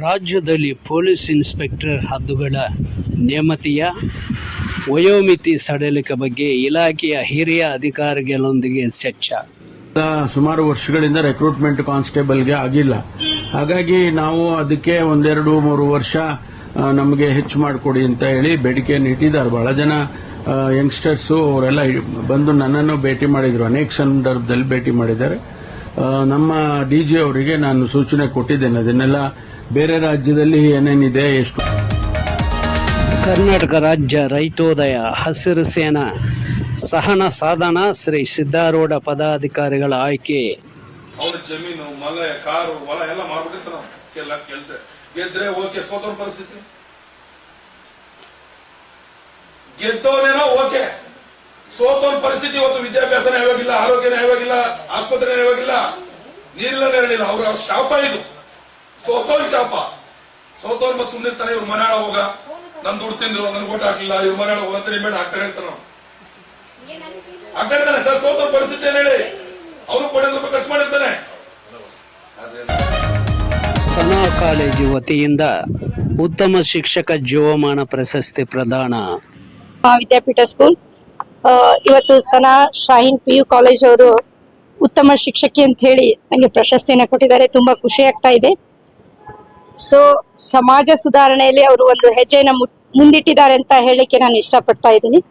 ರಾಜ್ಯದಲ್ಲಿ police inspector ಹುದ್ದೆಗಳ ನೇಮತಿಯ ವಯೋಮಿತಿ ಸಡಿಲಿಕೆ ಬಗ್ಗೆ ಇಲಾಖೆಯ ಹಿರಿಯ ಅಧಿಕಾರಿಗಳೊಂದಿಗೆ ಚರ್ಚೆ. ಸುಮಾರು ವರ್ಷಗಳಿಂದ ರೆಕ್ರೂಟ್ಮೆಂಟ್ ಕಾನ್ಸ್ಟೇಬಲ್ಗೆ ಆಗಿಲ್ಲ. ಹಾಗಾಗಿ ನಾವು ಅದಕ್ಕೆ 1-2-3 ವರ್ಷ ನಮಗೆ ಹೆಚ್ಚು ಮಾಡಿಕೊಡಿ ಅಂತ ಹೇಳಿ ಬೇಡಿಕೆಯನ್ನು ಇಟ್ಟಿದ್ದಾರೆ. ಬಹಳ ಜನ ಯಂಗ್ಸ್ಟರ್ಸ್ ಅವರೆಲ್ಲ ಬಂದು ನನ್ನನ್ನು ಭೇಟಿ ಮಾಡಿದ್ರು, ಅನೇಕ ಸಂದರ್ಭದಲ್ಲಿ ಭೇಟಿ ಮಾಡಿದ್ದಾರೆ. ನಮ್ಮ ಡಿಜಿ ಅವರಿಗೆ ನಾನು ಸೂಚನೆ ಕೊಟ್ಟಿದ್ದೇನೆ. ಅದನ್ನೆಲ್ಲ ಬೇರೆ ರಾಜ್ಯದಲ್ಲಿ ಏನೇನಿದೆ ಎಷ್ಟು. ಕರ್ನಾಟಕ ರಾಜ್ಯ ರೈತೋದಯ ಹಸಿರು ಸೇನಾ ಸಹನ ಸಾಧನ ಶ್ರೀ ಸಿದ್ದಾರೂಢ ಪದಾಧಿಕಾರಿಗಳ ಆಯ್ಕೆ. ಅವ್ರ ಜಮೀನು ಮಲೆ ಕಾರು ಹೊಲ ಎಲ್ಲ ಮಾರ್ಬಿಟ್ಟಿರ್ತಾರ. ನಾವು ಕೇಳ್ತೇವೆ ಗೆದ್ರೆ ಓಕೆ, ಸೋತವ್ರ ಪರಿಸ್ಥಿತಿ ಗೆದ್ದವನೇನೋ ಓಕೆ, ಸೋತವ್ರ ಪರಿಸ್ಥಿತಿ ಇವತ್ತು ವಿದ್ಯಾಭ್ಯಾಸನೇ ಯಾವಾಗಿಲ್ಲ, ಆರೋಗ್ಯನೇ ಯಾವಾಗಿಲ್ಲ, ಆಸ್ಪತ್ರೆ ಯಾವಾಗಿಲ್ಲ, ನೀರಿಲ್ಲ ನೆರಳಿಲ್ಲ. ಅವ್ರ ಶಾಪ ಇದು, ಸೋತವ್ರ ಶಾಪ. ಸೋತವ್ರ ಮತ್ತೆ ಸುಮ್ಮನಿರ್ತಾನೆ. ಇವ್ರ ಮನೆ ಹೋಗ, ನನ್ ದುಡ್ಡು ತಿಂದ್ರು, ನನ್ ಓಟ್ ಹಾಕಿಲ್ಲ, ಇವ್ರ ಮನೆ ಹೋಗಂತ ರಿಮೇಟ್ ಹಾಕ್ತಾರೆ ಅಂತ ನಾವು ಹಾಕ್ತಾನೆ. ಸರ್ ಸೋತವ್ರ ಪರಿಸ್ಥಿತಿ ಏನ್ ಹೇಳಿ, ಅವರು ಕೋಟಿ ರೂಪಾಯಿ ಖರ್ಚು ಮಾಡಿರ್ತಾನೆ. ಸನಾ ಕಾಲೇಜು ವತಿಯಿಂದ ಉತ್ತಮ ಶಿಕ್ಷಕ ಜೀವಮಾನ ಪ್ರಶಸ್ತಿ ಪ್ರದಾನ. ವಿದ್ಯಾಪೀಠ ಸ್ಕೂಲ್ ಇವತ್ತು ಸನಾ ಶಾಹೀನ್ PU ಕಾಲೇಜ್ ಅವರು ಉತ್ತಮ ಶಿಕ್ಷಕಿ ಅಂತ ಹೇಳಿ ನನಗೆ ಪ್ರಶಸ್ತಿಯನ್ನು ಕೊಟ್ಟಿದ್ದಾರೆ. ತುಂಬಾ ಖುಷಿ ಆಗ್ತಾ ಇದೆ. ಸೊ ಸಮಾಜ ಸುಧಾರಣೆಯಲ್ಲಿ ಅವರು ಒಂದು ಹೆಜ್ಜೆಯನ್ನು ಮುಂದಿಟ್ಟಿದ್ದಾರೆ ಅಂತ ಹೇಳಿಕ್ಕೆ ನಾನು ಇಷ್ಟಪಡ್ತಾ ಇದ್ದೀನಿ.